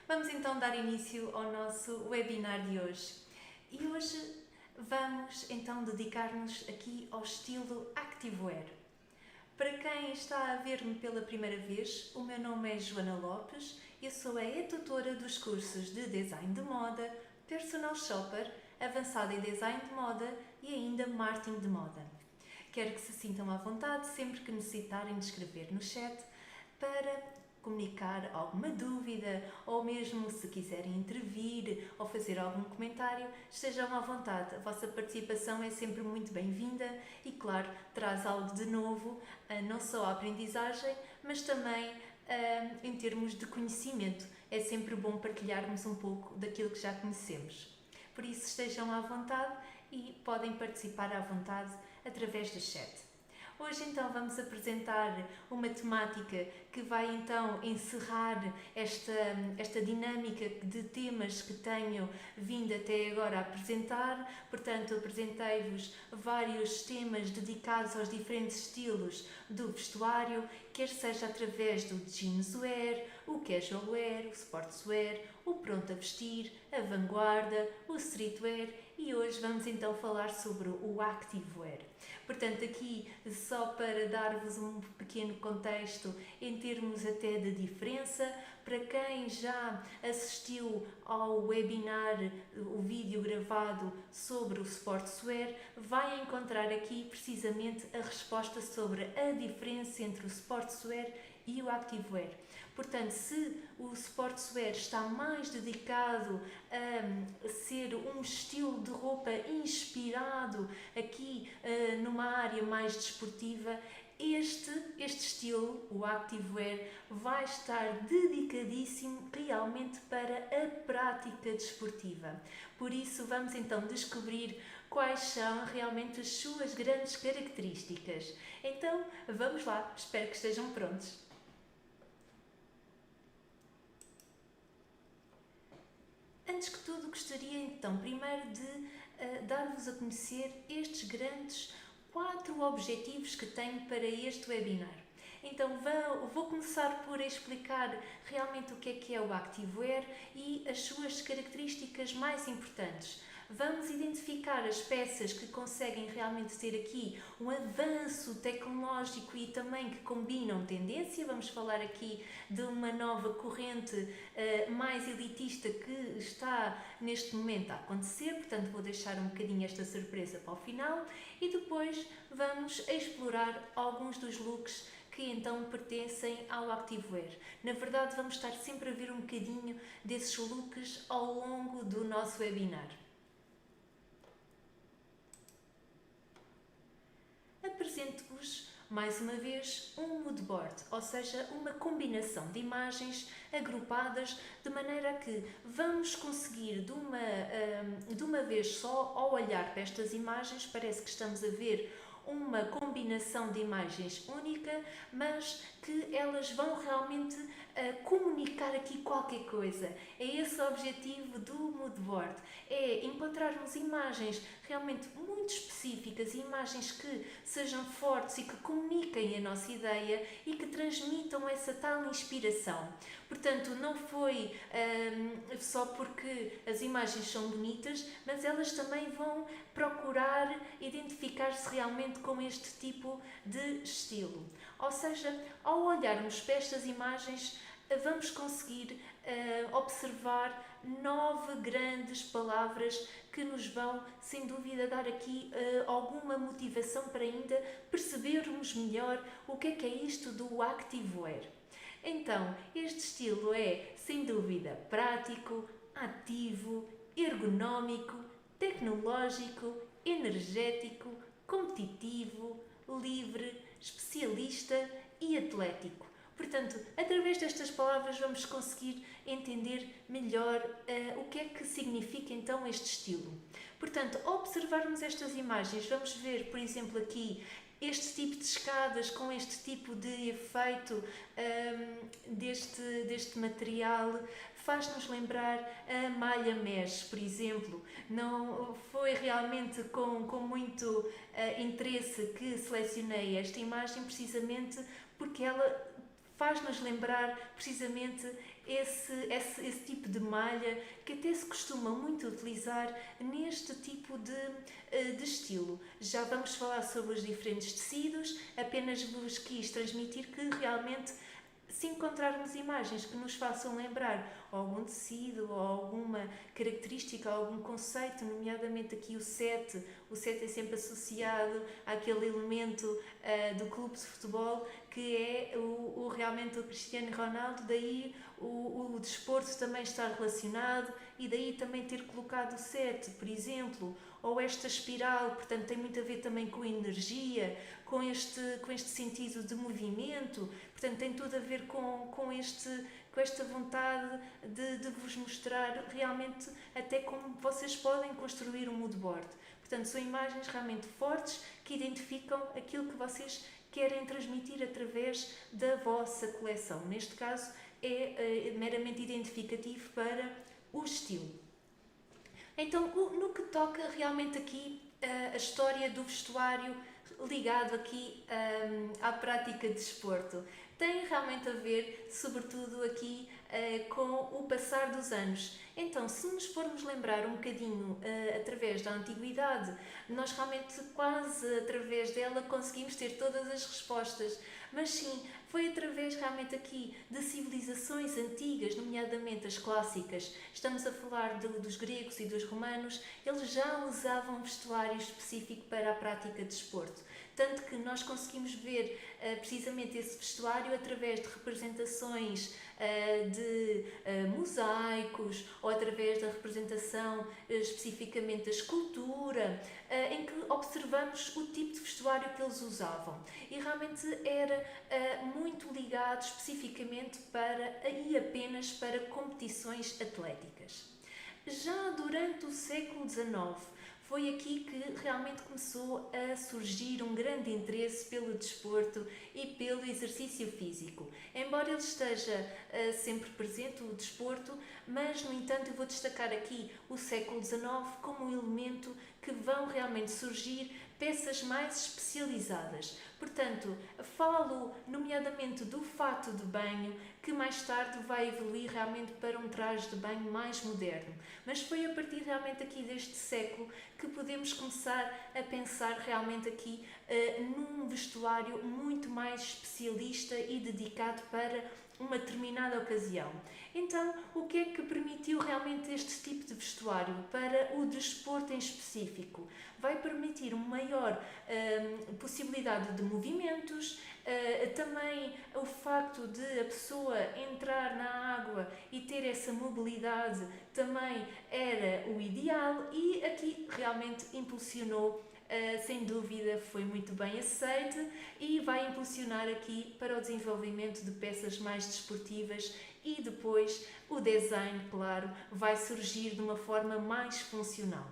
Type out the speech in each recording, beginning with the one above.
Vamos então dar início ao nosso webinar de hoje. E hoje vamos então dedicar-nos aqui ao estilo Activewear. Para quem está a ver-me pela primeira vez, o meu nome é Joana Lopes, eu sou a tutora dos cursos de Design de Moda, Personal Shopper, Avançada em Design de Moda e ainda Marketing de Moda. Quero que se sintam à vontade sempre que necessitarem de escrever no chat para comunicar alguma dúvida ou mesmo se quiserem intervir ou fazer algum comentário, estejam à vontade. A vossa participação é sempre muito bem-vinda e, claro, traz algo de novo, não só a aprendizagem, mas também em termos de conhecimento. É sempre bom partilharmos um pouco daquilo que já conhecemos. Por isso, estejam à vontade e podem participar à vontade através do chat. Hoje então vamos apresentar uma temática que vai então encerrar esta dinâmica de temas que tenho vindo até agora a apresentar. Portanto, apresentei-vos vários temas dedicados aos diferentes estilos do vestuário, quer seja através do jeanswear, o casualwear, o sportswear, o pronto a vestir, a vanguarda, o streetwear e hoje vamos então falar sobre o activewear. Portanto, aqui só para dar-vos um pequeno contexto em termos até de diferença, para quem já assistiu ao webinar, o vídeo gravado sobre o sportswear, vai encontrar aqui precisamente a resposta sobre a diferença entre o sportswear e o activewear. Portanto, se o sportswear está mais dedicado a ser um estilo de roupa inspirado aqui numa área mais desportiva, este estilo, o activewear, vai estar dedicadíssimo realmente para a prática desportiva. Por isso, vamos então descobrir quais são realmente as suas grandes características. Então, vamos lá, espero que estejam prontos. Antes que tudo, gostaria então primeiro de dar-vos a conhecer estes grandes 4 objetivos que tenho para este webinar. Então vou começar por explicar realmente o que é o activewear e as suas características mais importantes. Vamos identificar as peças que conseguem realmente ter aqui um avanço tecnológico e também que combinam tendência. Vamos falar aqui de uma nova corrente mais elitista que está neste momento a acontecer, portanto vou deixar um bocadinho esta surpresa para o final e depois vamos explorar alguns dos looks que então pertencem ao activewear. Na verdade, vamos estar sempre a ver um bocadinho desses looks ao longo do nosso webinar. Apresento-vos mais uma vez um moodboard, ou seja, uma combinação de imagens agrupadas de maneira que vamos conseguir de uma vez só, ao olhar para estas imagens, parece que estamos a ver uma combinação de imagens única, mas que elas vão realmente comunicar aqui qualquer coisa. É esse o objetivo do moodboard, é encontrarmos imagens realmente muito específicas, imagens que sejam fortes e que comuniquem a nossa ideia e que transmitam essa tal inspiração. Portanto, não foi só porque as imagens são bonitas, mas elas também vão procurar identificar-se realmente com este tipo de estilo. Ou seja, ao olharmos para estas imagens, vamos conseguir observar 9 grandes palavras que nos vão, sem dúvida, dar aqui alguma motivação para ainda percebermos melhor o que é isto do activewear. Então, este estilo é, sem dúvida, prático, ativo, ergonómico, tecnológico, energético, competitivo, livre, especialista e atlético. Portanto, através destas palavras vamos conseguir entender melhor o que é que significa então este estilo. Portanto, ao observarmos estas imagens, vamos ver, por exemplo, aqui este tipo de escadas com este tipo de efeito deste material faz-nos lembrar a malha mesh, por exemplo. Não foi realmente com muito interesse que selecionei esta imagem, precisamente porque ela faz-nos lembrar precisamente esse tipo de malha que até se costuma muito utilizar neste tipo de estilo. Já vamos falar sobre os diferentes tecidos, apenas vos quis transmitir que realmente, se encontrarmos imagens que nos façam lembrar algum tecido ou alguma característica, algum conceito, nomeadamente aqui o 7 é sempre associado àquele elemento do clube de futebol que é realmente o Cristiano Ronaldo, daí o desporto também está relacionado e daí também ter colocado o 7, por exemplo, ou esta espiral, portanto tem muito a ver também com a energia, com este sentido de movimento, portanto tem tudo a ver com esta vontade de vos mostrar realmente até como vocês podem construir um mood board. Portanto, são imagens realmente fortes que identificam aquilo que vocês querem transmitir através da vossa coleção. Neste caso, é meramente identificativo para o estilo. Então, no que toca realmente aqui a história do vestuário ligado aqui à prática de desporto, tem realmente a ver, sobretudo aqui, com o passar dos anos. Então, se nos formos lembrar um bocadinho através da antiguidade, nós realmente quase através dela conseguimos ter todas as respostas. Mas sim, foi através realmente aqui de civilizações antigas, nomeadamente as clássicas. Estamos a falar dos gregos e dos romanos, eles já usavam vestuário específico para a prática de desporto. Tanto que nós conseguimos ver precisamente esse vestuário através de representações de mosaicos ou através da representação especificamente da escultura, em que observamos o tipo de vestuário que eles usavam. E realmente era muito ligado especificamente e apenas para competições atléticas. Já durante o século XIX, foi aqui que realmente começou a surgir um grande interesse pelo desporto e pelo exercício físico. Embora ele esteja sempre presente, o desporto, mas, no entanto, eu vou destacar aqui o século XIX como um elemento que vão realmente surgir peças mais especializadas. Portanto, falo nomeadamente do fato de banho, que mais tarde vai evoluir realmente para um traje de banho mais moderno. Mas foi a partir realmente aqui deste século que podemos começar a pensar realmente aqui num vestuário muito mais especialista e dedicado para uma determinada ocasião. Então, o que é que permitiu realmente este tipo de vestuário para o desporto em específico? Vai permitir uma maior possibilidade de movimentos, também o facto de a pessoa entrar na água e ter essa mobilidade também era o ideal e aqui realmente impulsionou, sem dúvida foi muito bem aceite e vai impulsionar aqui para o desenvolvimento de peças mais desportivas e depois o design, claro, vai surgir de uma forma mais funcional.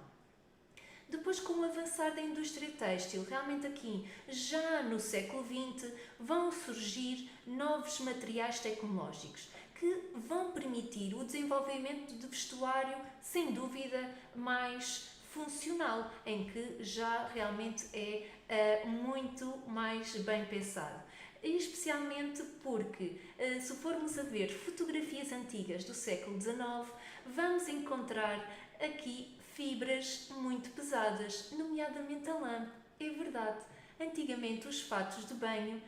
Depois, com o avançar da indústria têxtil, realmente aqui, já no século XX, vão surgir novos materiais tecnológicos que vão permitir o desenvolvimento de vestuário, sem dúvida, mais funcional, em que já realmente é muito mais bem pensado. E especialmente porque, se formos a ver fotografias antigas do século XIX, vamos encontrar aqui fibras muito pesadas, nomeadamente a lã. É verdade, antigamente os fatos de banho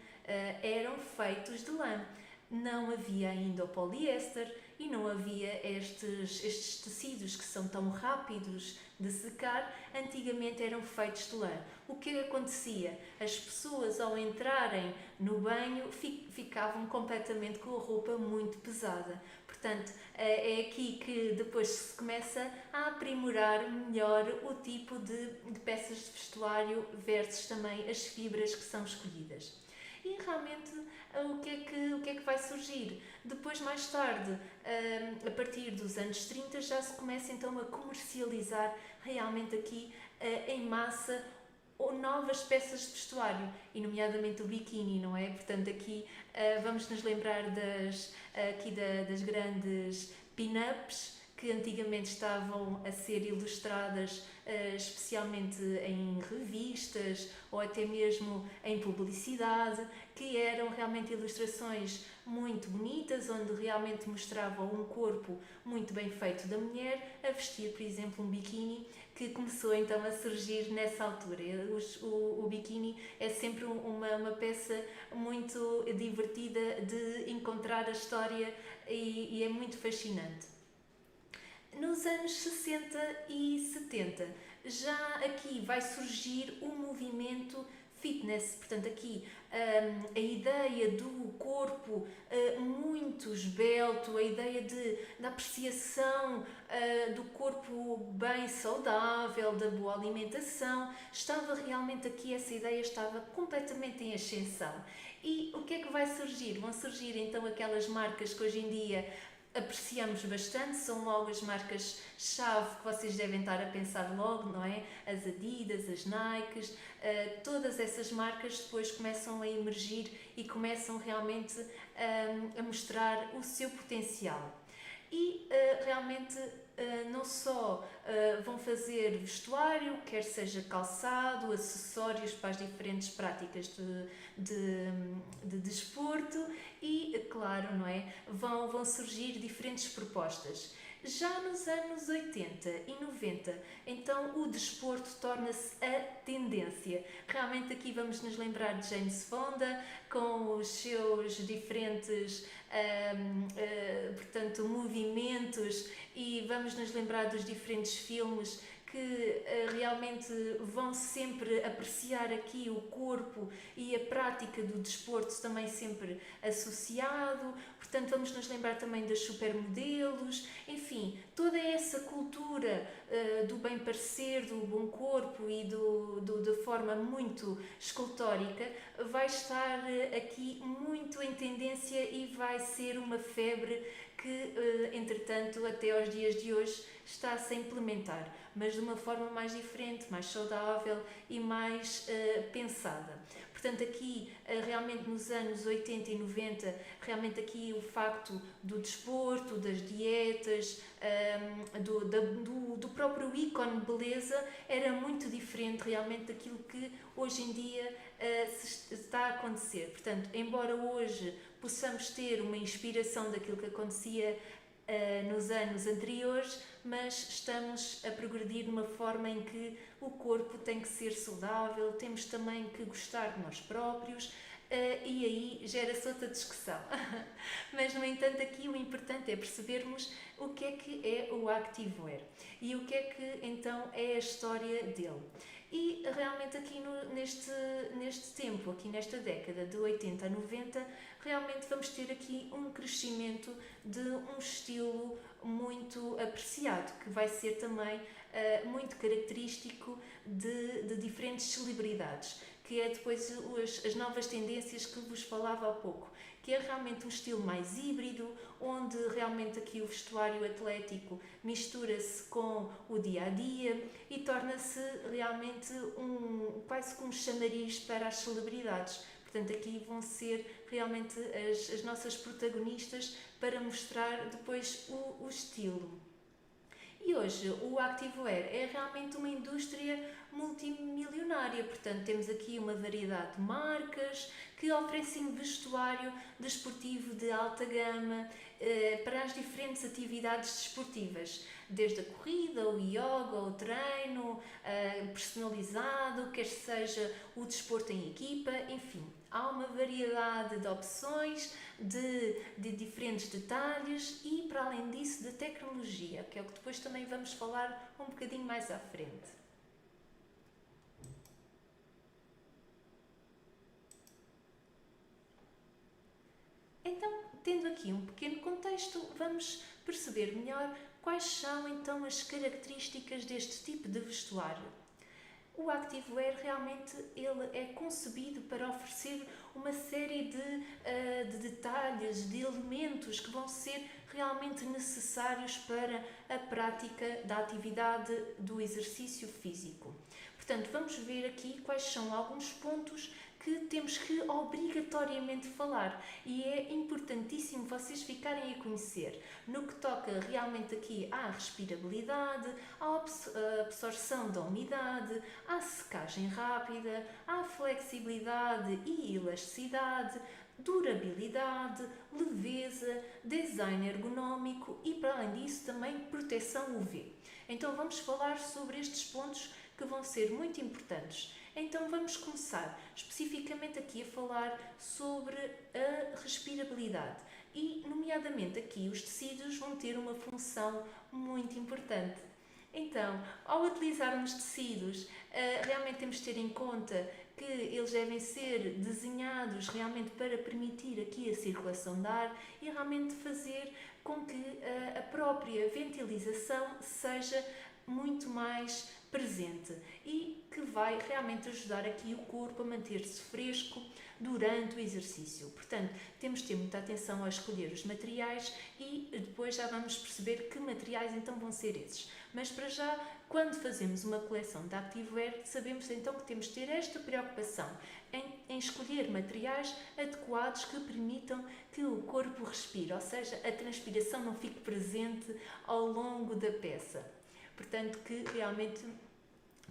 eram feitos de lã. Não havia ainda o poliéster e não havia estes tecidos que são tão rápidos de secar. Antigamente eram feitos de lã. O que acontecia? As pessoas, ao entrarem no banho, ficavam completamente com a roupa muito pesada. Portanto, é aqui que depois se começa a aprimorar melhor o tipo de peças de vestuário versus também as fibras que são escolhidas. E realmente o que é que vai surgir? Depois, mais tarde, a partir dos anos 30, já se começa então a comercializar realmente aqui em massa novas peças de vestuário, e nomeadamente o biquíni, não é? Portanto, aqui vamos nos lembrar das grandes pin-ups que antigamente estavam a ser ilustradas especialmente em revistas ou até mesmo em publicidade, que eram realmente ilustrações muito bonitas, onde realmente mostravam um corpo muito bem feito da mulher a vestir, por exemplo, um biquíni, que começou então a surgir nessa altura. O biquíni é sempre uma peça muito divertida de encontrar a história e é muito fascinante. Nos anos 60 e 70 já aqui vai surgir o movimento fitness, portanto aqui a ideia do corpo muito esbelto, a ideia da apreciação do corpo bem saudável, da boa alimentação, estava realmente aqui, essa ideia estava completamente em ascensão. E o que é que vai surgir? Vão surgir então aquelas marcas que hoje em dia apreciamos bastante, são logo as marcas-chave que vocês devem estar a pensar logo, não é? As Adidas, as Nikes, todas essas marcas depois começam a emergir e começam realmente a mostrar o seu potencial. E realmente não só vão fazer vestuário, quer seja calçado, acessórios para as diferentes práticas de desporto e, claro, não é? Vão surgir diferentes propostas. Já nos anos 80 e 90, então o desporto torna-se a tendência. Realmente aqui vamos nos lembrar de James Fonda, com os seus diferentes portanto, movimentos, e vamos nos lembrar dos diferentes filmes que realmente vão sempre apreciar aqui o corpo e a prática do desporto também sempre associado. Portanto, vamos nos lembrar também das supermodelos, enfim, toda essa cultura do bem parecer, do bom corpo e da forma muito escultórica vai estar aqui muito em tendência e vai ser uma febre que, entretanto, até aos dias de hoje está-se a implementar, mas de uma forma mais diferente, mais saudável e mais pensada. Portanto, aqui, realmente nos anos 80 e 90, realmente aqui o facto do desporto, das dietas, do próprio ícone beleza era muito diferente realmente daquilo que hoje em dia está a acontecer. Portanto, embora hoje possamos ter uma inspiração daquilo que acontecia nos anos anteriores, mas estamos a progredir de uma forma em que o corpo tem que ser saudável, temos também que gostar de nós próprios, e aí gera-se outra discussão. Mas, no entanto, aqui o importante é percebermos o que é o activewear e o que é que então é a história dele. E realmente aqui neste tempo, aqui nesta década de 80 a 90, realmente vamos ter aqui um crescimento de um estilo muito apreciado, que vai ser também muito característico de diferentes celebridades, que é depois as novas tendências que vos falava há pouco, que é realmente um estilo mais híbrido, onde realmente aqui o vestuário atlético mistura-se com o dia-a-dia e torna-se realmente quase como um chamariz para as celebridades. Portanto, aqui vão ser realmente as nossas protagonistas para mostrar depois o estilo. E hoje o activewear é realmente uma indústria multimilionária, portanto temos aqui uma variedade de marcas que oferecem vestuário desportivo de alta gama para as diferentes atividades desportivas, desde a corrida, o yoga, o treino personalizado, quer seja o desporto em equipa, enfim. Há uma variedade de opções, de diferentes detalhes e, para além disso, de tecnologia, que é o que depois também vamos falar um bocadinho mais à frente. Então, tendo aqui um pequeno contexto, vamos perceber melhor quais são então as características deste tipo de vestuário. O activewear realmente ele é concebido para oferecer uma série de detalhes, de elementos que vão ser realmente necessários para a prática da atividade do exercício físico. Portanto, vamos ver aqui quais são alguns pontos que temos que obrigatoriamente falar e é importantíssimo vocês ficarem a conhecer no que toca realmente aqui à respirabilidade, à absorção da umidade, à secagem rápida, à flexibilidade e elasticidade, durabilidade, leveza, design ergonómico e, para além disso, também proteção UV. Então vamos falar sobre estes pontos que vão ser muito importantes. Então vamos começar especificamente aqui a falar sobre a respirabilidade e, nomeadamente aqui, os tecidos vão ter uma função muito importante. Então, ao utilizarmos tecidos, realmente temos de ter em conta que eles devem ser desenhados realmente para permitir aqui a circulação de ar e realmente fazer com que a própria ventilização seja muito mais presente e que vai realmente ajudar aqui o corpo a manter-se fresco durante o exercício. Portanto, temos de ter muita atenção a escolher os materiais e depois já vamos perceber que materiais então vão ser esses. Mas para já, quando fazemos uma coleção de activewear, sabemos então que temos de ter esta preocupação em escolher materiais adequados que permitam que o corpo respire, ou seja, a transpiração não fique presente ao longo da peça. Portanto, que realmente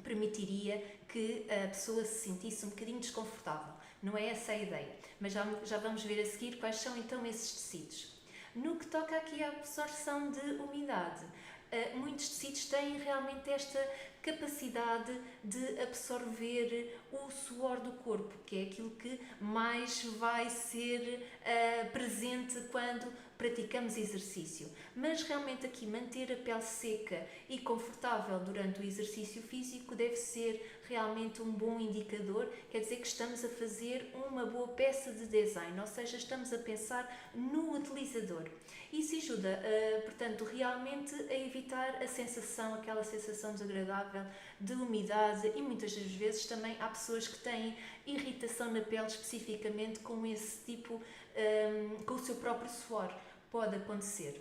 permitiria que a pessoa se sentisse um bocadinho desconfortável. Não é essa a ideia, mas já vamos ver a seguir quais são então esses tecidos. No que toca aqui à absorção de umidade, muitos tecidos têm realmente esta capacidade de absorver o suor do corpo, que é aquilo que mais vai ser presente quando praticamos exercício. Mas realmente aqui manter a pele seca e confortável durante o exercício físico deve ser realmente um bom indicador, quer dizer que estamos a fazer uma boa peça de design, ou seja, estamos a pensar no utilizador. Isso ajuda, portanto, realmente a evitar a sensação, aquela sensação desagradável de umidade e muitas das vezes também há pessoas que têm irritação na pele especificamente com esse tipo, com o seu próprio suor, pode acontecer.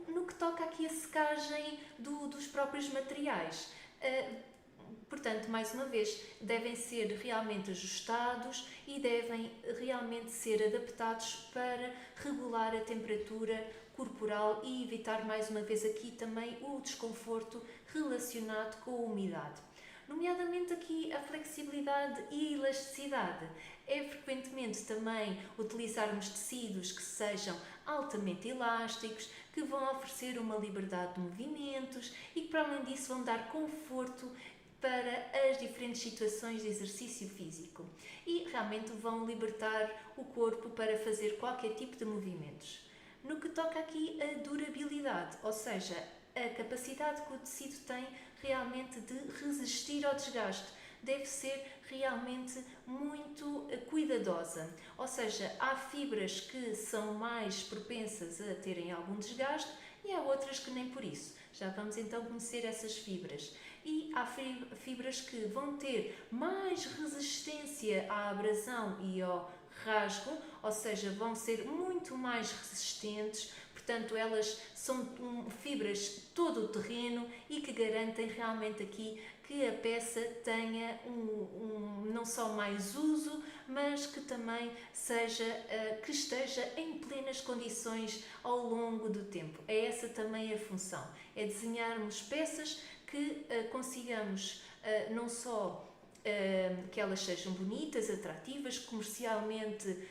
No que toca aqui a secagem dos próprios materiais, portanto, mais uma vez, devem ser realmente ajustados e devem realmente ser adaptados para regular a temperatura corporal e evitar, mais uma vez aqui, também o desconforto relacionado com a umidade. Nomeadamente aqui a flexibilidade e elasticidade. É frequentemente também utilizarmos tecidos que sejam altamente elásticos, que vão oferecer uma liberdade de movimentos e que, para além disso, vão dar conforto para as diferentes situações de exercício físico e realmente vão libertar o corpo para fazer qualquer tipo de movimentos. No que toca aqui a durabilidade, ou seja, a capacidade que o tecido tem realmente de resistir ao desgaste, deve ser realmente muito cuidadosa, ou seja, há fibras que são mais propensas a terem algum desgaste e há outras que nem por isso. Já vamos então conhecer essas fibras. E há fibras que vão ter mais resistência à abrasão e ao rasgo, ou seja, vão ser muito mais resistentes, portanto elas são fibras todo o terreno e que garantem realmente aqui que a peça tenha não só mais uso, mas que também que esteja em plenas condições ao longo do tempo. É essa também a função, é desenharmos peças que consigamos não só que elas sejam bonitas, atrativas, comercialmente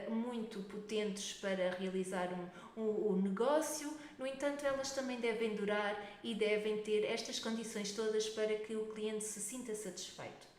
muito potentes para realizar um negócio, no entanto elas também devem durar e devem ter estas condições todas para que o cliente se sinta satisfeito.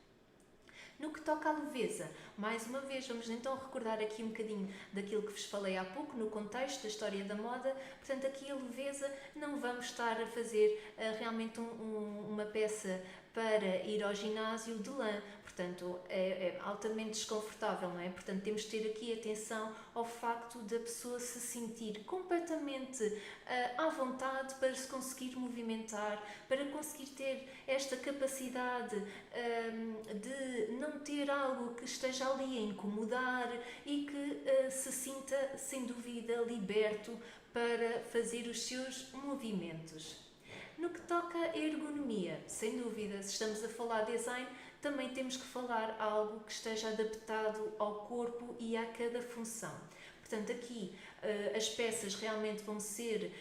No que toca à leveza, mais uma vez, vamos então recordar aqui um bocadinho daquilo que vos falei há pouco, no contexto da história da moda. Portanto, aqui a leveza, não vamos estar a fazer realmente uma peça para ir ao ginásio de lã. Portanto, é altamente desconfortável, não é? Portanto, temos de ter aqui atenção ao facto da pessoa se sentir completamente à vontade para se conseguir movimentar, para conseguir ter esta capacidade de não ter algo que esteja ali a incomodar e que se sinta, sem dúvida, liberto para fazer os seus movimentos. No que toca à ergonomia, sem dúvida, se estamos a falar de design, também temos que falar algo que esteja adaptado ao corpo e a cada função. Portanto, aqui as peças realmente vão ser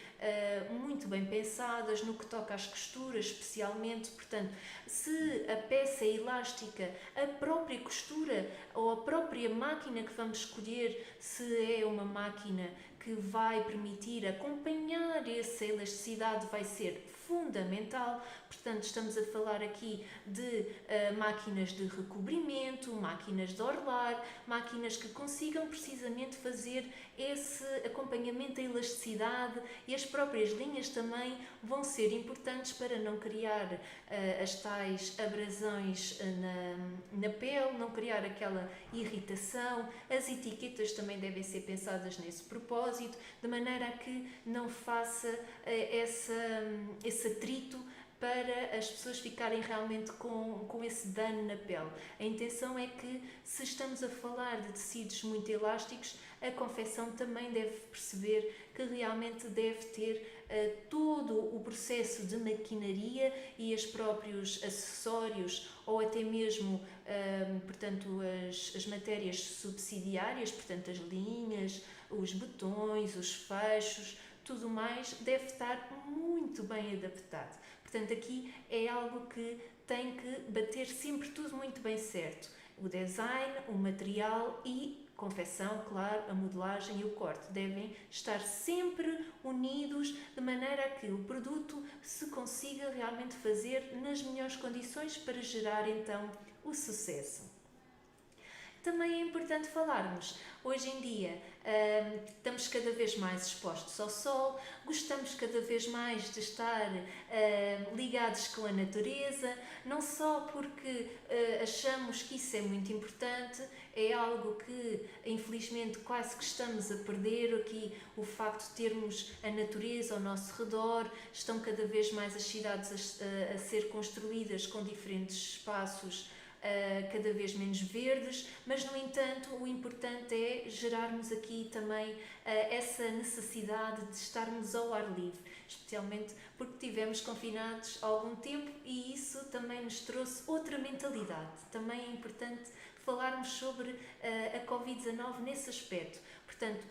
muito bem pensadas no que toca às costuras, especialmente. Portanto, se a peça é elástica, a própria costura ou a própria máquina que vamos escolher, se é uma máquina que vai permitir acompanhar essa elasticidade, vai ser fundamental. Portanto, estamos a falar aqui de máquinas de recobrimento, máquinas de orlar, máquinas que consigam precisamente fazer esse acompanhamento da elasticidade, e as próprias linhas também vão ser importantes para não criar as tais abrasões na pele, não criar aquela irritação. As etiquetas também devem ser pensadas nesse propósito, de maneira a que não faça esse atrito para as pessoas ficarem realmente com esse dano na pele. A intenção é que, se estamos a falar de tecidos muito elásticos, a confecção também deve perceber que realmente deve ter todo o processo de maquinaria e os próprios acessórios, ou até mesmo portanto, as matérias subsidiárias, portanto as linhas, os botões, os fechos, tudo mais deve estar muito bem adaptado. Portanto, aqui é algo que tem que bater sempre tudo muito bem certo. O design, o material e confecção, claro, a modelagem e o corte devem estar sempre unidos, de maneira a que o produto se consiga realmente fazer nas melhores condições para gerar então o sucesso. Também é importante falarmos, hoje em dia estamos cada vez mais expostos ao sol, gostamos cada vez mais de estar ligados com a natureza, não só porque achamos que isso é muito importante, é algo que infelizmente quase que estamos a perder aqui, o facto de termos a natureza ao nosso redor. Estão cada vez mais as cidades a ser construídas com diferentes espaços cada vez menos verdes, mas no entanto o importante é gerarmos aqui também essa necessidade de estarmos ao ar livre, especialmente porque estivemos confinados há algum tempo e isso também nos trouxe outra mentalidade. Também é importante falarmos sobre a Covid-19 nesse aspecto. Portanto,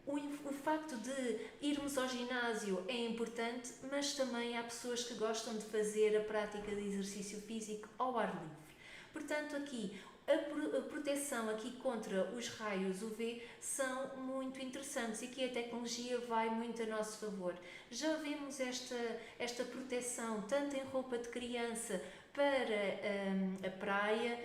o facto de irmos ao ginásio é importante, mas também há pessoas que gostam de fazer a prática de exercício físico ao ar livre. Portanto, aqui a proteção aqui contra os raios UV são muito interessantes e aqui a tecnologia vai muito a nosso favor. Já vemos esta proteção tanto em roupa de criança para a praia,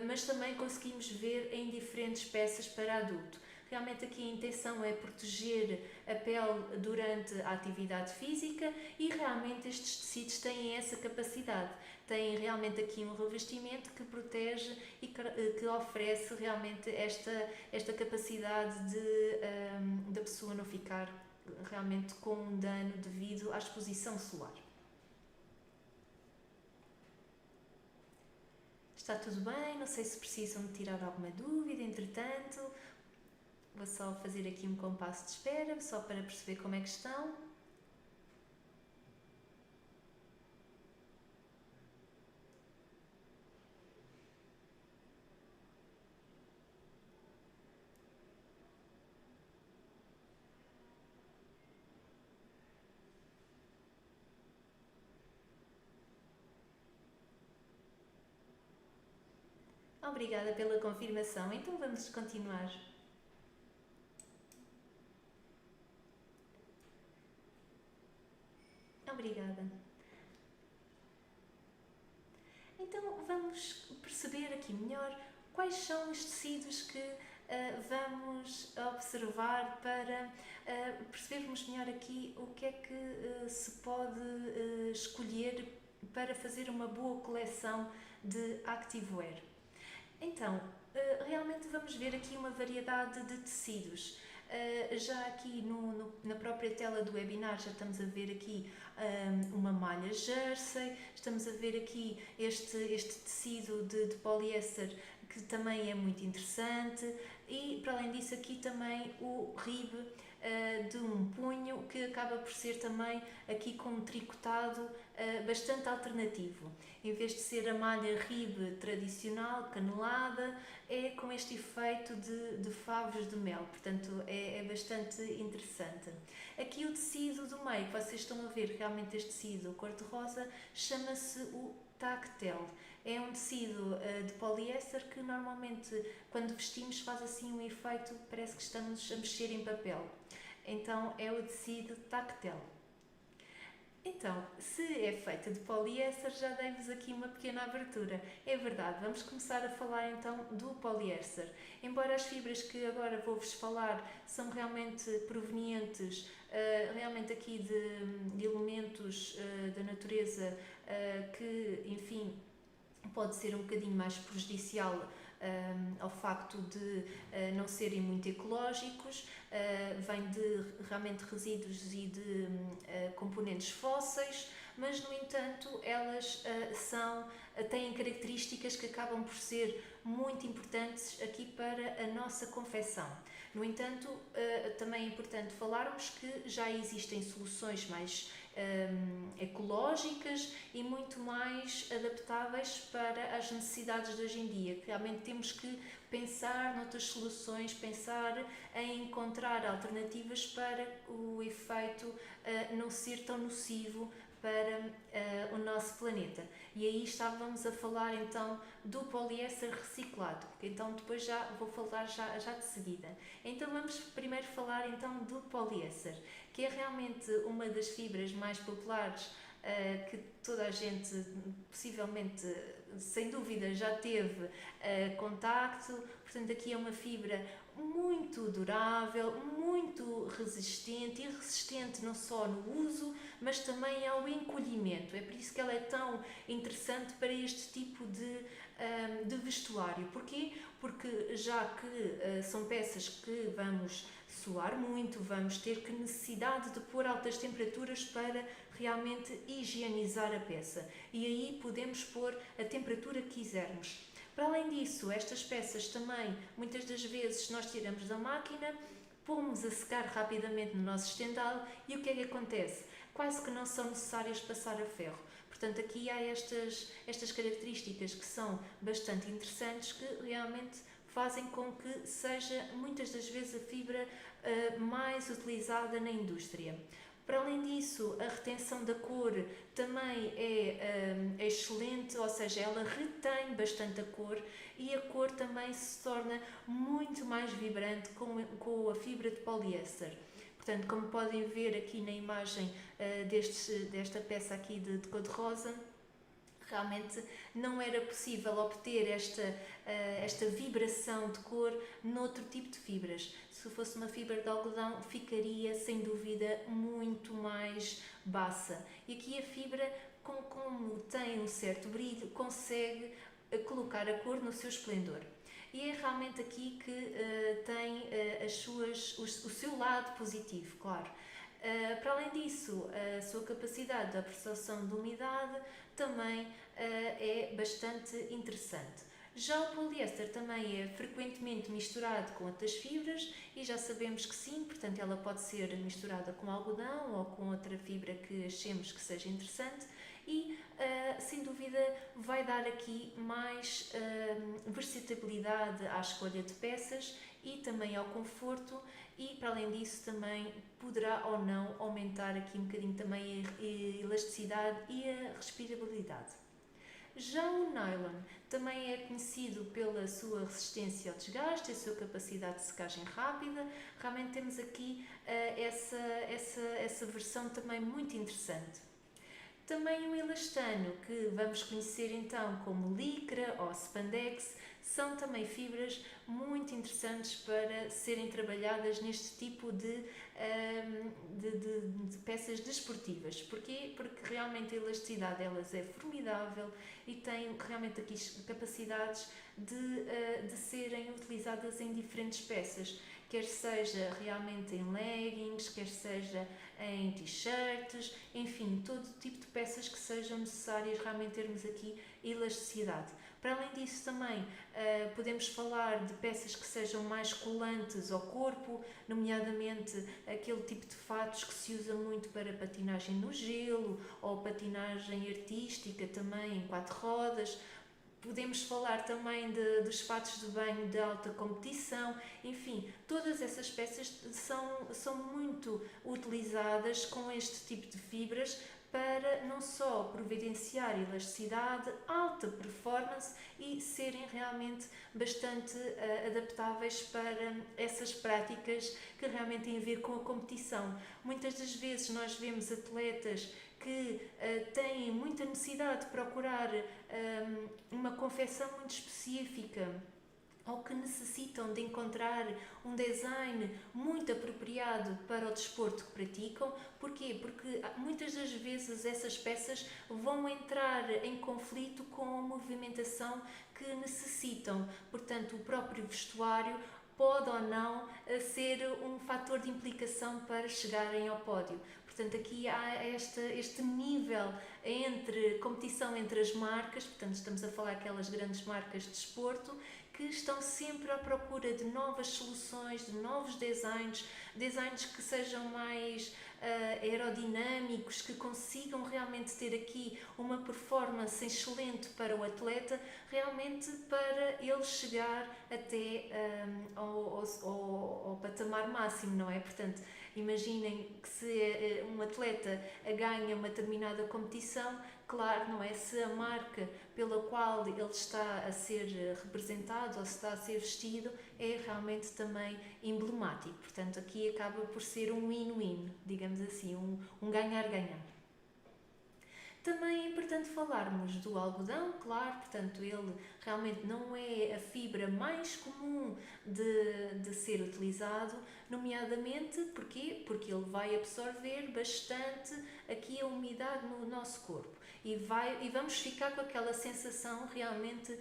mas também conseguimos ver em diferentes peças para adulto. Realmente aqui a intenção é proteger a pele durante a atividade física e realmente estes tecidos têm essa capacidade. Têm realmente aqui um revestimento que protege e que oferece realmente esta capacidade de da pessoa não ficar realmente com um dano devido à exposição solar. Está tudo bem? Não sei se precisam de tirar alguma dúvida, entretanto. Vou só fazer aqui um compasso de espera, só para perceber como é que estão. Obrigada pela confirmação. Então vamos continuar. Obrigada. Então vamos perceber aqui melhor quais são os tecidos que vamos observar para percebermos melhor aqui o que é que se pode escolher para fazer uma boa coleção de activewear. Então, realmente vamos ver aqui uma variedade de tecidos. Já aqui na própria tela do webinar já estamos a ver aqui uma malha jersey, estamos a ver aqui este tecido de poliéster que também é muito interessante, e para além disso aqui também o rib de um punho, que acaba por ser também aqui com um tricotado bastante alternativo. Em vez de ser a malha ribe tradicional, canelada, é com este efeito de favos de mel, portanto é bastante interessante. Aqui o tecido do meio, que vocês estão a ver, realmente este tecido cor-de-rosa, chama-se o tactel. É um tecido de poliéster que normalmente, quando vestimos, faz assim um efeito, parece que estamos a mexer em papel. Então é o tecido tactel. Então, se é feita de poliéster, já dei-vos aqui uma pequena abertura. É verdade, vamos começar a falar então do poliéster. Embora as fibras que agora vou-vos falar são realmente provenientes realmente aqui de elementos da natureza que, enfim, pode ser um bocadinho mais prejudicial ao facto de não serem muito ecológicos, vem de realmente resíduos e de componentes fósseis, mas no entanto elas têm características que acabam por ser muito importantes aqui para a nossa confecção. No entanto, também é importante falarmos que já existem soluções mais ecológicas e muito mais adaptáveis para as necessidades de hoje em dia, que realmente temos que pensar noutras soluções, pensar em encontrar alternativas para o efeito não ser tão nocivo para o nosso planeta. E aí estávamos a falar então do poliéster reciclado, então depois já vou falar já de seguida. Então vamos primeiro falar então do poliéster, que é realmente uma das fibras mais populares que toda a gente possivelmente, sem dúvida, já teve contacto. Portanto, aqui é uma fibra muito durável, muito resistente, e resistente não só no uso, mas também ao encolhimento. É por isso que ela é tão interessante para este tipo de vestuário. Porquê? Porque já que são peças que vamos suar muito, vamos ter que necessidade de pôr altas temperaturas para realmente higienizar a peça. E aí podemos pôr a temperatura que quisermos. Para além disso, estas peças também, muitas das vezes, nós tiramos da máquina, pomos a secar rapidamente no nosso estendal e o que é que acontece? Quase que não são necessárias passar a ferro. Portanto, aqui há estas características que são bastante interessantes, que realmente fazem com que seja, muitas das vezes, a fibra mais utilizada na indústria. Para além disso, a retenção da cor também é excelente, ou seja, ela retém bastante a cor e a cor também se torna muito mais vibrante com a fibra de poliéster. Portanto, como podem ver aqui na imagem desta peça aqui de cor-de-rosa, realmente não era possível obter esta vibração de cor noutro tipo de fibras. Se fosse uma fibra de algodão, ficaria sem dúvida muito mais baça. E aqui a fibra, como tem um certo brilho, consegue colocar a cor no seu esplendor. E é realmente aqui que tem o seu lado positivo, claro. Para além disso, a sua capacidade de absorção de umidade também é bastante interessante. Já o poliéster também é frequentemente misturado com outras fibras e já sabemos que sim, portanto ela pode ser misturada com algodão ou com outra fibra que achemos que seja interessante e sem dúvida vai dar aqui mais versatilidade à escolha de peças e também ao conforto, e para além disso também poderá ou não aumentar aqui um bocadinho também a elasticidade e a respirabilidade. Já o nylon também é conhecido pela sua resistência ao desgaste e a sua capacidade de secagem rápida. Realmente temos aqui essa versão também muito interessante. Também o elastano, que vamos conhecer então como licra ou spandex, são também fibras muito interessantes para serem trabalhadas neste tipo de peças desportivas. Porquê? Porque realmente a elasticidade delas é formidável e têm realmente aqui capacidades de serem utilizadas em diferentes peças, quer seja realmente em leggings, quer seja em t-shirts, enfim, todo tipo de peças que sejam necessárias realmente termos aqui elasticidade. Para além disso também podemos falar de peças que sejam mais colantes ao corpo, nomeadamente aquele tipo de fatos que se usa muito para patinagem no gelo ou patinagem artística também em 4 rodas. Podemos falar também dos fatos de banho de alta competição, enfim, todas essas peças são muito utilizadas com este tipo de fibras para não só providenciar elasticidade, alta performance e serem realmente bastante adaptáveis para essas práticas que realmente têm a ver com a competição. Muitas das vezes nós vemos atletas que têm muita necessidade de procurar uma confecção muito específica ou que necessitam de encontrar um design muito apropriado para o desporto que praticam. Porquê? Porque muitas das vezes essas peças vão entrar em conflito com a movimentação que necessitam. Portanto, o próprio vestuário pode ou não ser um fator de implicação para chegarem ao pódio. Portanto, aqui há este nível entre competição entre as marcas, portanto estamos a falar aquelas grandes marcas de desporto, que estão sempre à procura de novas soluções, de novos designs que sejam mais aerodinâmicos, que consigam realmente ter aqui uma performance excelente para o atleta, realmente para ele chegar até ao patamar máximo, não é? Portanto, imaginem que se um atleta ganha uma determinada competição, claro, não é? Se a marca pela qual ele está a ser representado ou se está a ser vestido é realmente também emblemático. Portanto, aqui acaba por ser um win-win, digamos assim, um ganhar-ganhar. Também é importante falarmos do algodão, claro, portanto ele realmente não é a fibra mais comum de ser utilizado, nomeadamente porquê? Porque ele vai absorver bastante aqui a umidade no nosso corpo e vamos ficar com aquela sensação realmente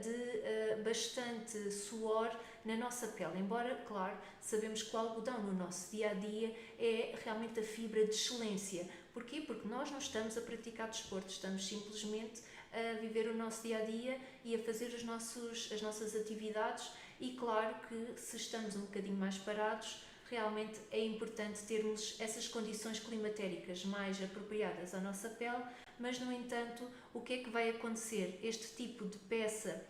de bastante suor na nossa pele, embora, claro, sabemos que o algodão no nosso dia-a-dia é realmente a fibra de excelência. Porquê? Porque nós não estamos a praticar desporto, estamos simplesmente a viver o nosso dia-a-dia e a fazer as nossas atividades e claro que se estamos um bocadinho mais parados, realmente é importante termos essas condições climatéricas mais apropriadas à nossa pele, mas no entanto, o que é que vai acontecer? Este tipo de peça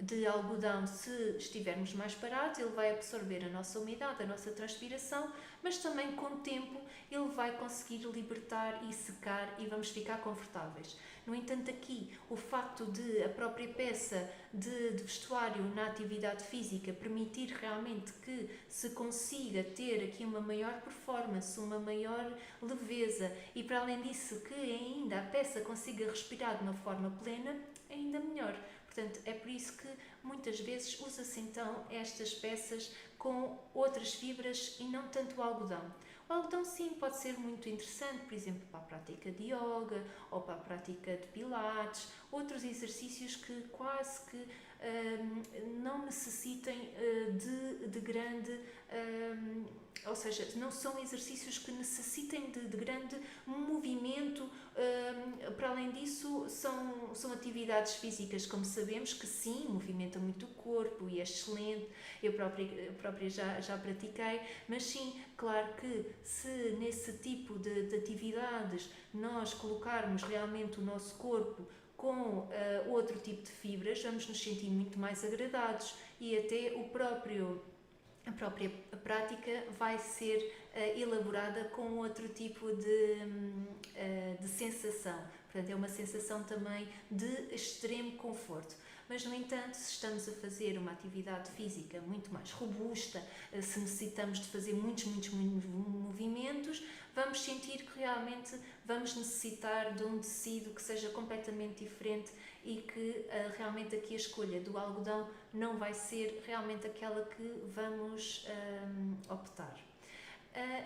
de algodão, se estivermos mais parados, ele vai absorver a nossa umidade, a nossa transpiração, mas também com o tempo ele vai conseguir libertar e secar e vamos ficar confortáveis. No entanto, aqui o facto de a própria peça de vestuário na atividade física permitir realmente que se consiga ter aqui uma maior performance, uma maior leveza e para além disso que ainda a peça consiga respirar de uma forma plena, ainda melhor. Portanto, é por isso que muitas vezes usa-se então estas peças com outras fibras e não tanto o algodão. O algodão sim pode ser muito interessante, por exemplo, para a prática de yoga ou para a prática de pilates, outros exercícios que quase que não necessitem de grande, ou seja, não são exercícios que necessitem de grande movimento. Para além disso, são atividades físicas, como sabemos, que sim, movimentam muito o corpo e é excelente. Eu própria já pratiquei, mas sim, claro que se nesse tipo de atividades nós colocarmos realmente o nosso corpo com outro tipo de fibras, vamos nos sentir muito mais agradados e até a própria prática vai ser elaborada com outro tipo de sensação. Portanto, é uma sensação também de extremo conforto. Mas, no entanto, se estamos a fazer uma atividade física muito mais robusta, se necessitamos de fazer muitos movimentos, vamos sentir que realmente vamos necessitar de um tecido que seja completamente diferente e que realmente aqui a escolha do algodão não vai ser realmente aquela que vamos optar.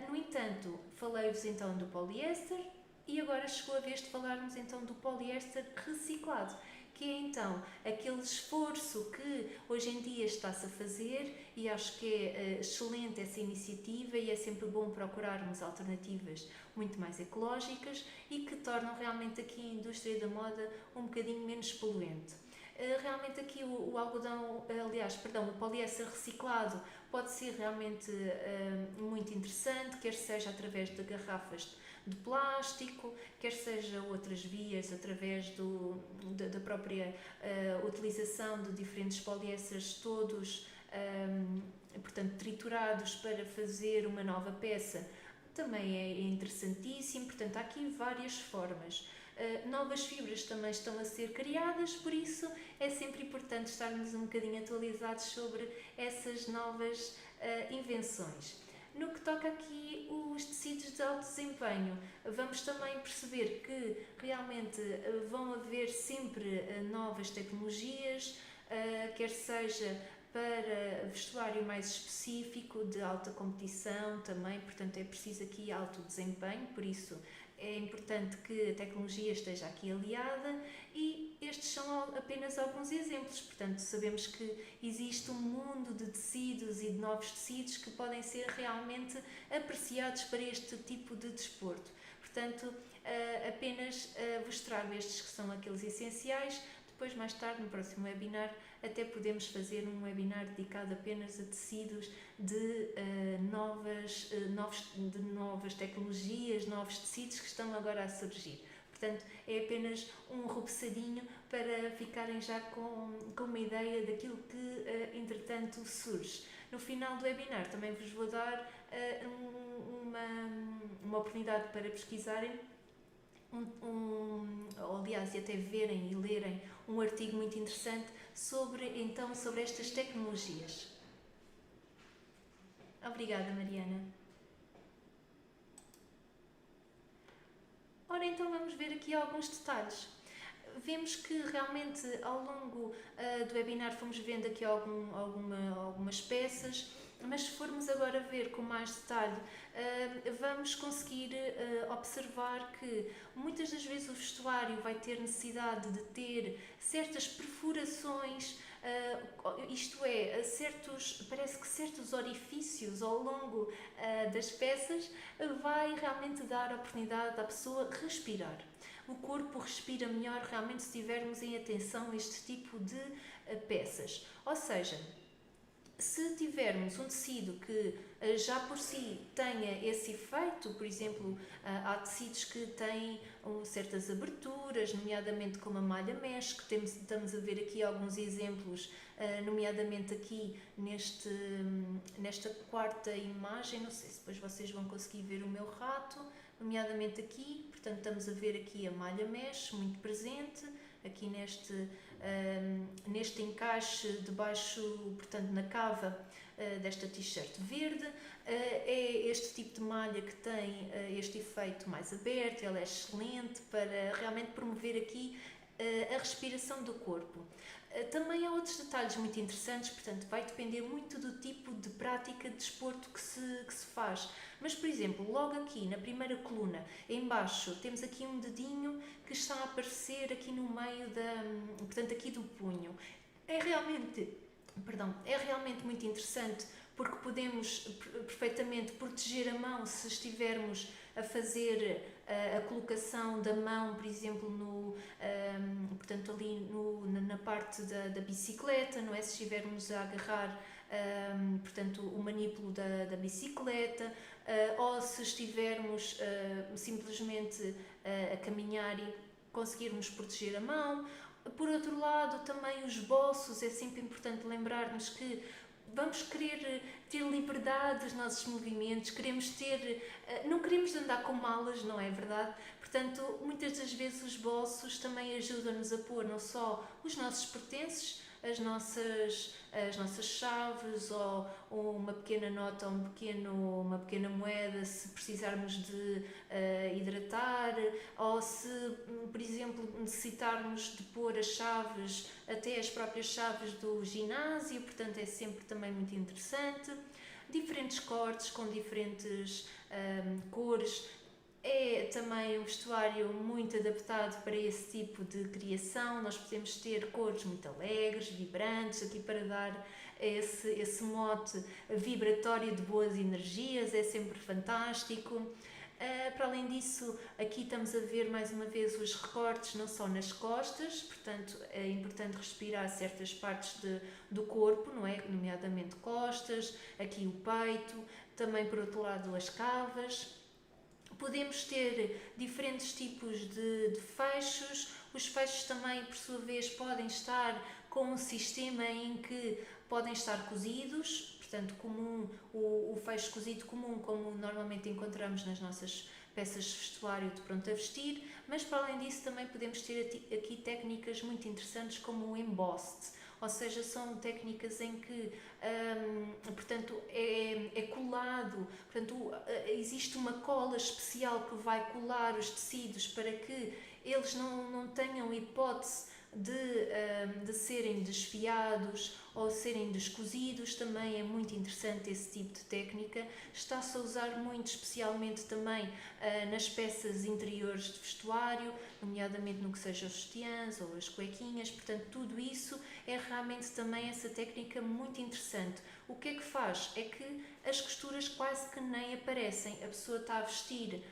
No entanto, falei-vos então do poliéster e agora chegou a vez de falarmos então do poliéster reciclado, que é então aquele esforço que hoje em dia está-se a fazer e acho que é excelente essa iniciativa e é sempre bom procurarmos alternativas muito mais ecológicas e que tornam realmente aqui a indústria da moda um bocadinho menos poluente. Realmente aqui o algodão, aliás, perdão, o poliéster reciclado pode ser realmente muito interessante, quer seja através de garrafas de plástico, quer seja outras vias, através da própria utilização de diferentes poliésteres todos, portanto, triturados para fazer uma nova peça, também é interessantíssimo. Portanto, há aqui várias formas. Novas fibras também estão a ser criadas, por isso é sempre importante estarmos um bocadinho atualizados sobre essas novas invenções. No que toca aqui os tecidos de alto desempenho, vamos também perceber que realmente vão haver sempre novas tecnologias, quer seja para vestuário mais específico, de alta competição também, portanto é preciso aqui alto desempenho, por isso é importante que a tecnologia esteja aqui aliada, e estes são apenas alguns exemplos. Portanto, sabemos que existe um mundo de tecidos e de novos tecidos que podem ser realmente apreciados para este tipo de desporto. Portanto, apenas vos trago estes que são aqueles essenciais. Depois, mais tarde, no próximo webinar, até podemos fazer um webinar dedicado apenas a tecidos de novas tecnologias, novos tecidos que estão agora a surgir. Portanto, é apenas um repassadinho para ficarem já com uma ideia daquilo que, entretanto, surge. No final do webinar também vos vou dar uma oportunidade para pesquisarem, aliás, e até verem e lerem um artigo muito interessante sobre estas tecnologias. Obrigada, Mariana. Ora, então vamos ver aqui alguns detalhes. Vemos que realmente ao longo do webinar fomos vendo aqui algumas peças, mas se formos agora ver com mais detalhe, vamos conseguir observar que muitas das vezes o vestuário vai ter necessidade de ter certas perfurações, isto é, parece que certos orifícios ao longo das peças vai realmente dar a oportunidade à pessoa respirar. O corpo respira melhor realmente se tivermos em atenção a este tipo de peças. Ou seja, se tivermos um tecido que já por si tenha esse efeito, por exemplo, há tecidos que têm certas aberturas, nomeadamente como a malha mesh, que estamos a ver aqui alguns exemplos, nomeadamente aqui nesta quarta imagem, não sei se depois vocês vão conseguir ver o meu rato, nomeadamente aqui, portanto estamos a ver aqui a malha mesh muito presente, aqui neste encaixe debaixo, portanto na cava desta t-shirt verde. É este tipo de malha que tem este efeito mais aberto, ela é excelente para realmente promover aqui a respiração do corpo. Também há outros detalhes muito interessantes, portanto vai depender muito do tipo de prática de desporto que se faz. Mas, por exemplo, logo aqui na primeira coluna, em baixo, temos aqui um dedinho que está a aparecer aqui no meio portanto aqui do punho. É realmente muito interessante, porque podemos perfeitamente proteger a mão se estivermos a fazer a colocação da mão, por exemplo, portanto ali na parte da bicicleta, não é? Se estivermos a agarrar portanto o manipulo da bicicleta, ou se estivermos simplesmente a caminhar e conseguirmos proteger a mão. Por outro lado, também os bolsos, é sempre importante lembrarmos que vamos querer ter liberdade dos nossos movimentos, não queremos andar com malas, não é verdade? Portanto, muitas das vezes os bolsos também ajudam-nos a pôr não só os nossos pertences, as nossas chaves, ou uma pequena nota, uma pequena moeda, se precisarmos de hidratar, ou se, por exemplo, necessitarmos de pôr as chaves, até as próprias chaves do ginásio, portanto é sempre também muito interessante. Diferentes cortes com diferentes cores. É também um vestuário muito adaptado para esse tipo de criação. Nós podemos ter cores muito alegres, vibrantes, aqui para dar esse mote vibratório de boas energias, é sempre fantástico. Para além disso, aqui estamos a ver mais uma vez os recortes não só nas costas, portanto é importante respirar certas partes do corpo, não é? Nomeadamente costas, aqui o peito, também por outro lado as cavas. Podemos ter diferentes tipos de fechos. Os fechos também, por sua vez, podem estar com um sistema em que podem estar cozidos, portanto, comum, o fecho cozido comum, como normalmente encontramos nas nossas peças de vestuário de pronto a vestir, mas para além disso também podemos ter aqui técnicas muito interessantes como o embossed, ou seja, são técnicas em que, portanto, é colado, portanto, existe uma cola especial que vai colar os tecidos para que eles não tenham hipótese de serem desfiados ou serem descosidos. Também é muito interessante esse tipo de técnica. Está-se a usar muito, especialmente também nas peças interiores de vestuário, nomeadamente no que seja os sutiãs ou as cuequinhas. Portanto, tudo isso é realmente também essa técnica muito interessante. O que é que faz? É que as costuras quase que nem aparecem. A pessoa está a vestir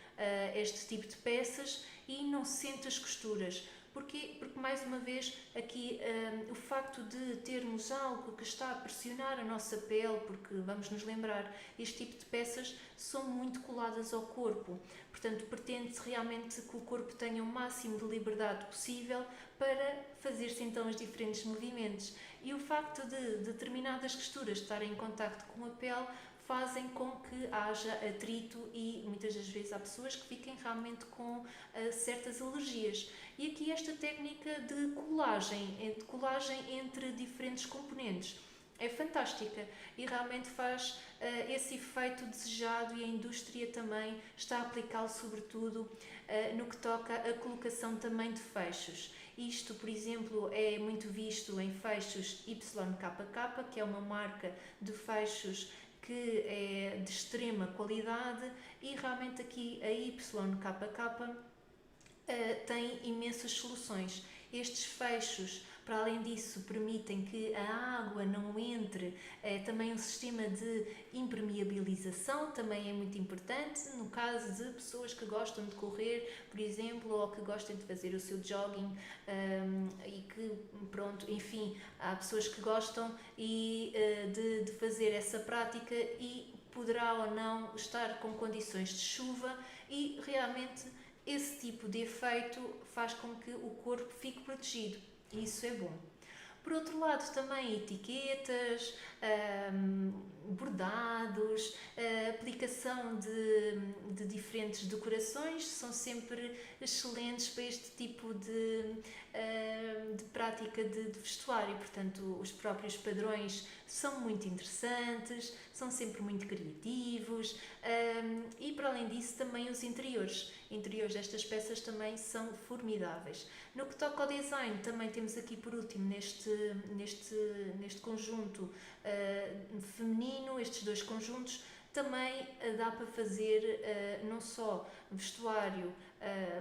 este tipo de peças e não sente as costuras. Porquê? Porque, mais uma vez, aqui o facto de termos algo que está a pressionar a nossa pele, porque vamos nos lembrar, este tipo de peças são muito coladas ao corpo, portanto, pretende-se realmente que o corpo tenha o máximo de liberdade possível para fazer-se então os diferentes movimentos. E o facto de determinadas costuras estarem em contacto com a pele fazem com que haja atrito e muitas das vezes há pessoas que fiquem realmente com certas alergias. E aqui esta técnica de colagem entre diferentes componentes é fantástica e realmente faz esse efeito desejado, e a indústria também está a aplicá-lo sobretudo no que toca à colocação também de fechos. Isto, por exemplo, é muito visto em fechos YKK, que é uma marca de fechos que é de extrema qualidade, e realmente aqui a YKK tem imensas soluções. Estes fechos, para além disso, permitem que a água não entre, também um sistema de impermeabilização também é muito importante, no caso de pessoas que gostam de correr, por exemplo, ou que gostem de fazer o seu jogging, e que, pronto, enfim, há pessoas que gostam de fazer essa prática e poderá ou não estar com condições de chuva, e realmente esse tipo de efeito faz com que o corpo fique protegido, e isso é bom. Por outro lado, também etiquetas, bordados, aplicação de diferentes decorações são sempre excelentes para este tipo de prática de vestuário. Portanto, os próprios padrões são muito interessantes, são sempre muito criativos, e para além disso também os interiores destas peças também são formidáveis. No que toca ao design, também temos aqui por último neste conjunto feminino, estes dois conjuntos, também dá para fazer não só vestuário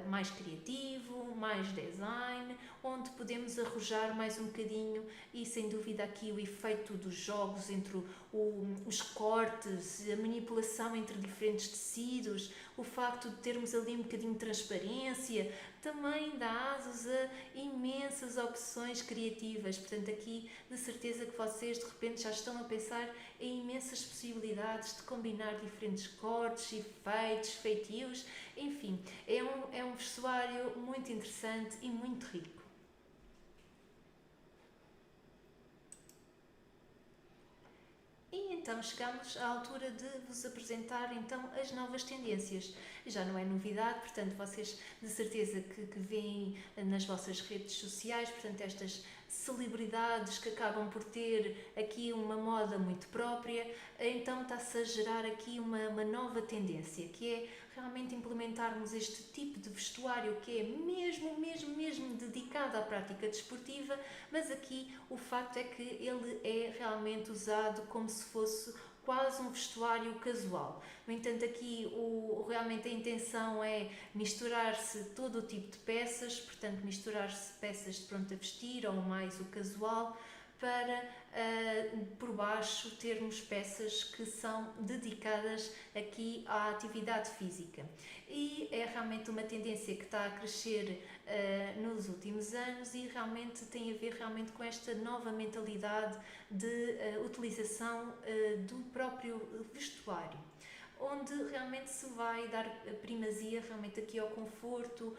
mais criativo, mais design, onde podemos arrojar mais um bocadinho, e sem dúvida aqui o efeito dos jogos entre os cortes, a manipulação entre diferentes tecidos, o facto de termos ali um bocadinho de transparência, também dá asas a imensas opções criativas. Portanto, aqui de certeza que vocês de repente já estão a pensar em imensas possibilidades de combinar diferentes cortes, efeitos, feitios, enfim, é um vestuário muito interessante e muito rico. E então chegamos à altura de vos apresentar então as novas tendências. Já não é novidade, portanto vocês de certeza que veem nas vossas redes sociais, portanto estas celebridades que acabam por ter aqui uma moda muito própria, então está-se a gerar aqui uma nova tendência, que é realmente implementarmos este tipo de vestuário que é mesmo dedicado à prática desportiva, mas aqui o facto é que ele é realmente usado como se fosse quase um vestuário casual. No entanto, aqui realmente a intenção é misturar-se todo o tipo de peças, portanto misturar-se peças de pronto a vestir ou mais o casual, para por baixo termos peças que são dedicadas aqui à atividade física. E é realmente uma tendência que está a crescer nos últimos anos e realmente tem a ver realmente com esta nova mentalidade de utilização do próprio vestuário, onde realmente se vai dar primazia realmente aqui ao conforto,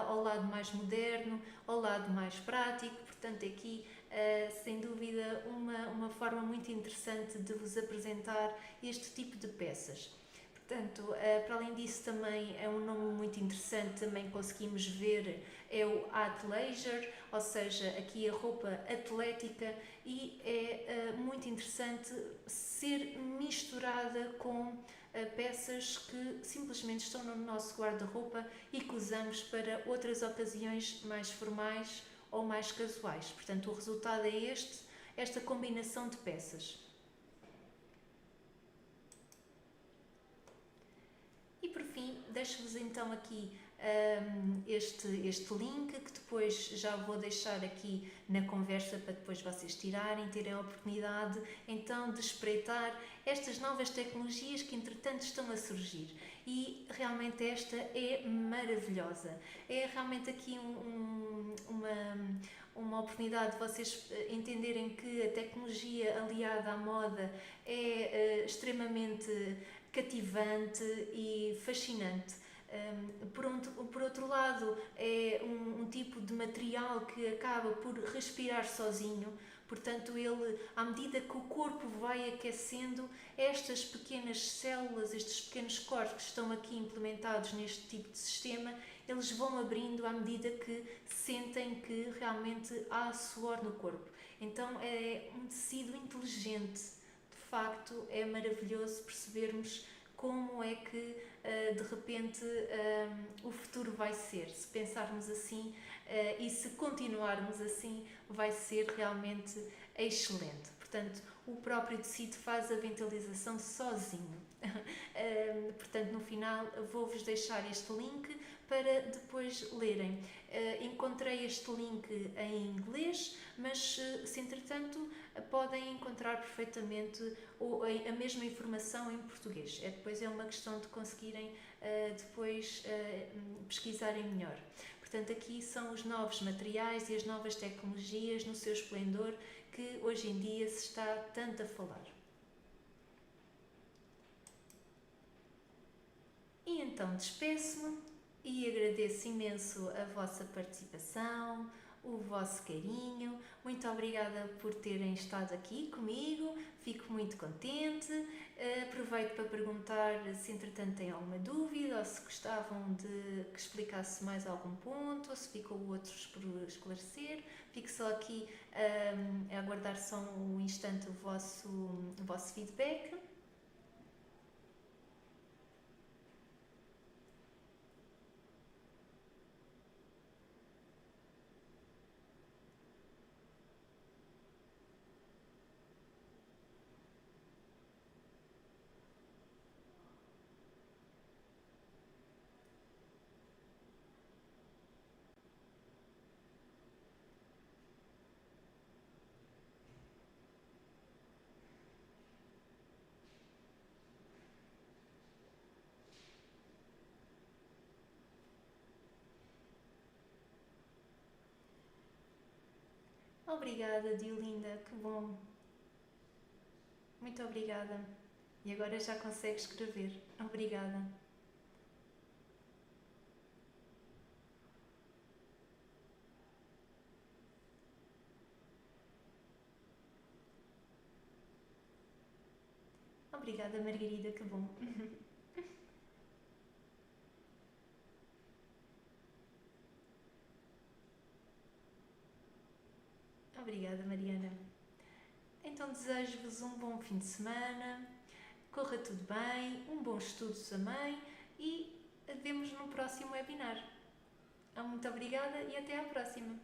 ao lado mais moderno, ao lado mais prático. Portanto, aqui sem dúvida uma forma muito interessante de vos apresentar este tipo de peças. Portanto, para além disso também é um nome muito interessante, também conseguimos ver, é o athleisure, ou seja, aqui a roupa atlética, e é muito interessante ser misturada com peças que simplesmente estão no nosso guarda-roupa e que usamos para outras ocasiões mais formais ou mais casuais. Portanto, o resultado é esta combinação de peças. E por fim, deixo-vos então aqui este link, que depois já vou deixar aqui na conversa para depois vocês terem a oportunidade então de espreitar estas novas tecnologias que entretanto estão a surgir. E realmente esta é maravilhosa. É realmente aqui uma oportunidade de vocês entenderem que a tecnologia aliada à moda é extremamente cativante e fascinante. Por outro lado, é um tipo de material que acaba por respirar sozinho, portanto, ele, à medida que o corpo vai aquecendo, estas pequenas células, estes pequenos corpos que estão aqui implementados neste tipo de sistema, eles vão abrindo à medida que sentem que realmente há suor no corpo. Então, é um tecido inteligente. De facto, é maravilhoso percebermos como é que de repente o futuro vai ser. Se pensarmos assim e se continuarmos assim, vai ser realmente excelente. Portanto, o próprio tecido faz a ventilização sozinho. Portanto, no final vou-vos deixar este link para depois lerem. Encontrei este link em inglês, mas se entretanto podem encontrar perfeitamente a mesma informação em português. Depois é uma questão de conseguirem depois pesquisarem melhor. Portanto, aqui são os novos materiais e as novas tecnologias no seu esplendor que hoje em dia se está tanto a falar. E então despeço-me e agradeço imenso a vossa participação, o vosso carinho. Muito obrigada por terem estado aqui comigo, fico muito contente. Aproveito para perguntar se entretanto têm alguma dúvida ou se gostavam de que explicasse mais algum ponto ou se ficou outros por esclarecer. Fico só aqui a aguardar só um instante o vosso feedback. Obrigada, Diolinda, que bom. Muito obrigada. E agora já consegue escrever. Obrigada. Obrigada, Margarida, que bom. Obrigada, Mariana. Então desejo-vos um bom fim de semana, corra tudo bem, um bom estudo também e vemos no próximo webinar. Muito obrigada e até à próxima.